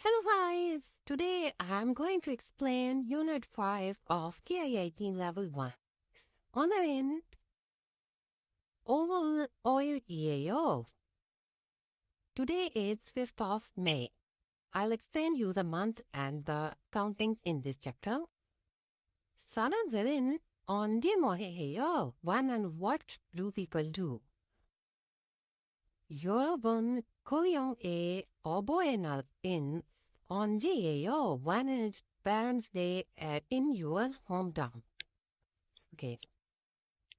Hello guys! Today I'm going to explain Unit 5 of KIIP Level 1. On the end, oval oil EAO. Today is 5th of May. I'll explain you the month and the countings in this chapter. 사람들은 언제 뭐 해요? When and what do people do? 여러분, 고향의 어버이날은 언제예요? When is Parents' Day in your hometown? Okay.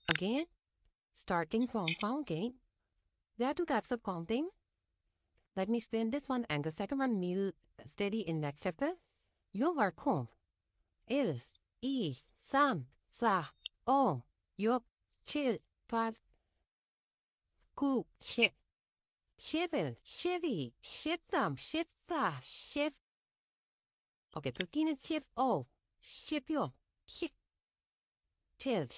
Again, starting from fountain. There are two types of counting. Let me explain this one and the second one we'll study in next chapter. You are home. 1, 2, 3, 4, 5, 6, 7, 8, 9, 10. 11, 12, 13, 14, 15. Okay, 15, 15, 16, 17,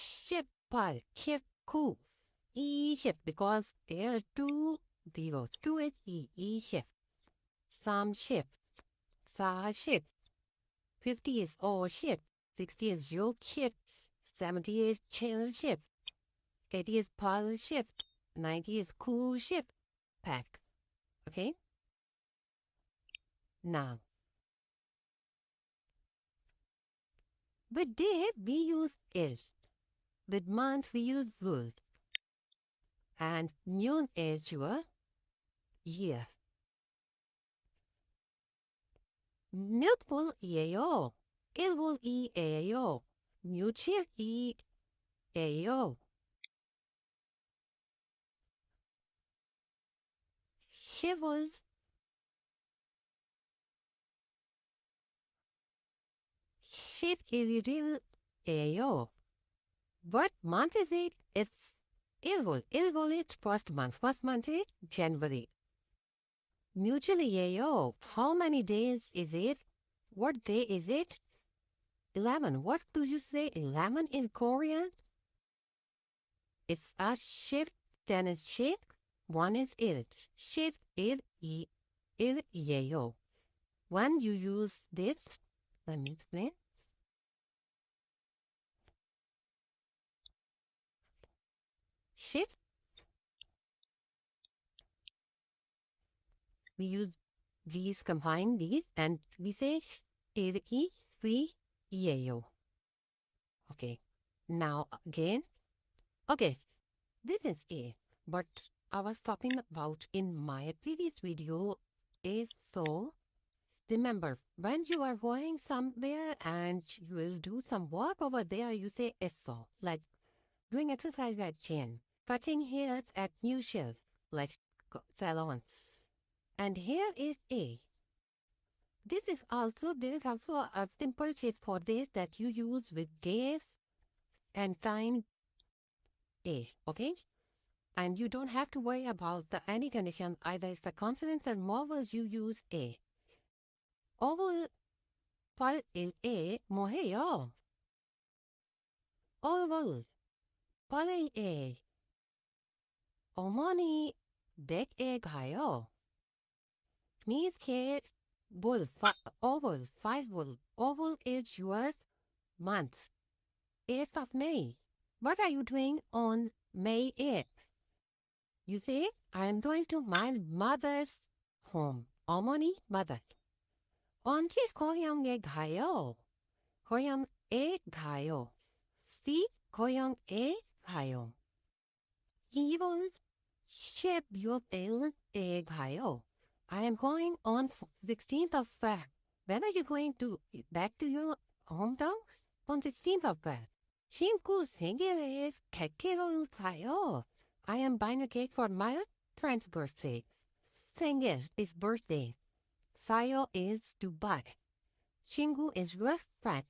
18, 19, 20, because there are two zeros. 2 is E shift. 30, 40, 50 is O shift. 60 is yoke shift. 70 is chill shift. 80 is pause shift. 90 is cool shift. Pack. Okay? Now, with day we use is. With month we use would. And noon is your year. Multiple EAO. Equal EAO. Mutual EAO. Shivers. Shift real AO. What month is it? It's Elvol. Elvol is first month. First month is January. Mutually AO. How many days is it? What day is it? 11. What do you say 11 in Korean? It's a shift. 10 is shift. 1 is it. Shift il EAO. When you use this, let me explain. Shift. We use these, combine these, and we say EAO. Okay. Now again. Okay. This is A. But I was talking about in my previous video is so. Remember, when you are going somewhere and you will do some work over there, you say so. Like doing exercise at gym, cutting hair at new shelves, like salons. And here is A. This is also, there is also a simple shape for this that you use with gas and sign A, okay? And you don't have to worry about any condition, either it's the consonants and vowels, you use A. Oval pal is A, 뭐해요? Oval pal A. 어머니 댁에 가요. Means kid bull oval 5 bull. Oval is your month. 8th of May. What are you doing on May 8th? You say, I am going to my mother's home. 어머니, mother. 언제 고향에 가요? 고향에 가요. See, 고향에 가요. 2월 12일에 가요. I am going on 16th of Feb. When are you going back to your hometown? On 16th of Feb. 친구 생일에 케이크를 사요. I am buying a cake for my friend's birthday. 생일 is birthday. 사요 is to buy. 친구 is your friend.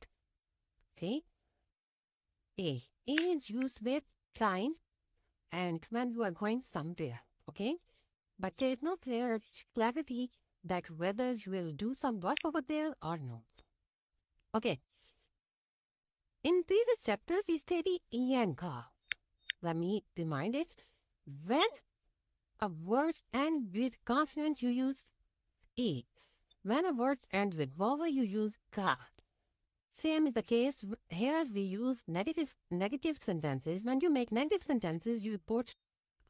Okay? A is used with sign and when you are going somewhere. Okay? But there is no clear clarity that whether you will do some work over there or not. Okay. In previous chapter, we studied E and Ka. Let me remind it. When a word ends with consonant, you use E. When a word ends with vowel, you use ka. Same is the case here. We use negative sentences. When you make negative sentences, you put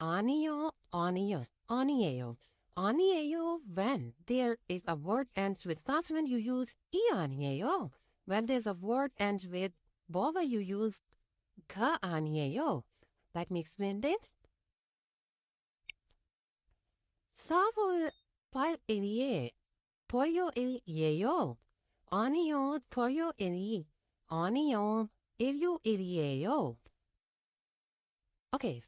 anio, anio, anieo. Anieo, when there is a word ends with consonant, you use ianieo. When there's a word ends with vowel, you use ka anieo. Let me explain this. Savo pal ilie, toyo ilieo. Anio, toyo ili. Anio, ilio ilieo. Okay,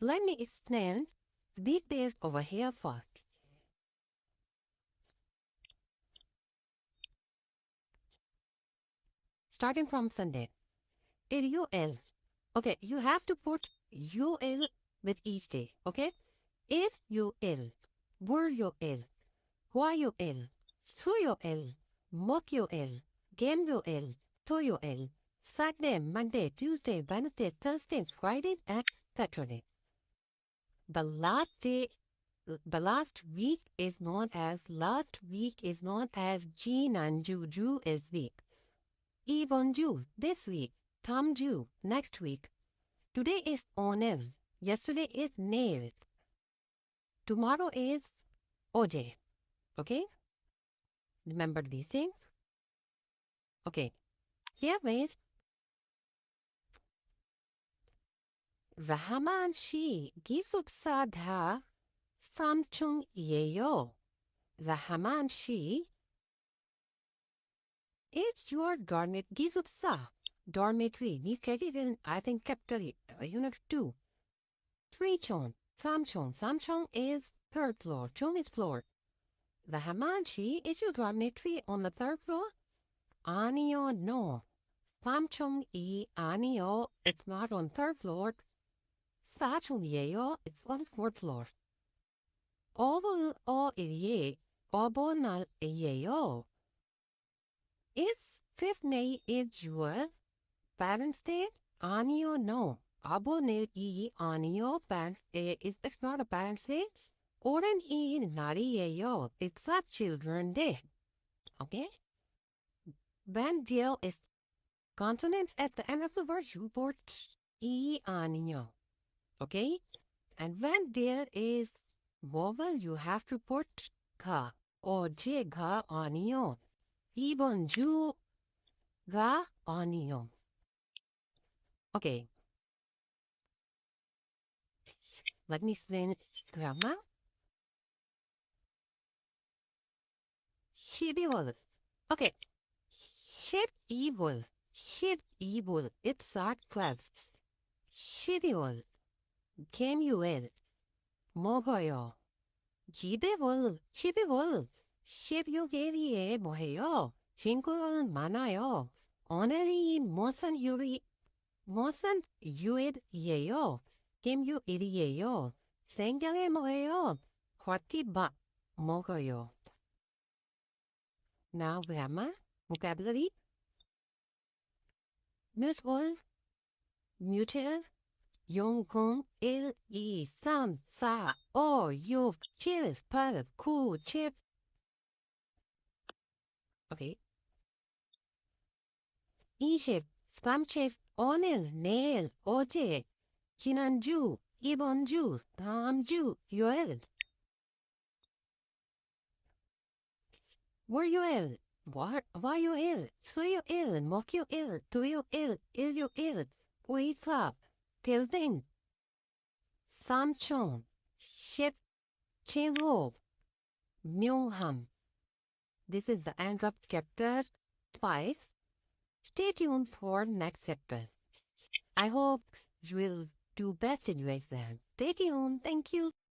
let me explain the big days over here first. Starting from Sunday. Il. Okay, you have to put ul with each day, okay? Is ul, were ul, why ul, su ul, mock ul, game ul, to ul, Saturday, Monday, Tuesday, Wednesday, Thursday, Friday, and Saturday. The last day, the last week is known as Jin and Ju is week. Ibon Ju this week, Tam Ju next week. Today is Onel. Yesterday is Nail. Tomorrow is Oj. Okay? Remember these things? Okay. Here is Rahaman Shi Gisuk Sadha Samchung Yeo. Rahaman Shi. It's your garnet Gisuk Sa. Dormitory. We studied in, I think, capital unit 2. 3 Chon. Samchung. Samchung is third floor. Chung is floor. The Hamanchi is your dormitory on the third floor. Anio no. Samchung e Anio, it's not on third floor. Sachung yeo, it's on fourth floor. Oval o ye, obo na yeo. Is 5th May is your Parents' Day? Anio no. Abo ne e anio parent it's not a Parents' Day. Oren e nari yeo. It's a Children's Day. Okay? When deal is consonants at the end of the word, you put e anio. Okay? And when there is vowel, you have to put ka or je ga anio. Ibon ju ga anio. Okay. Let me explain grammar. Evil. Okay. Ship evil. Ship evil. It's art quest. Shivil. Kemuel. Mohoyo. Jibevol. Shibevol. Shibyogerie moheyo. Shinkul manayo. Oneri mosan yuri. Mosan yuid yeyo. Kemyu iriyeyo. Sengale moheyo. Kwati ba mohoyo. Now grammar, vocabulary. Mutual, mutual, yung kung il I sam sa o you cheers part cool chip. Okay. Iship, samchef, onil, nail, oje, kinanju, ibonju, tamju, yoel. Were you ill? What? Why you ill? So you ill? Mock you ill? Do you ill? Is you ill? Wait up. Till then. Samchon. Ship. Chelo. Myungham. This is the end of chapter 5. Stay tuned for next chapter. I hope you will do best in your exam. Stay tuned. Thank you.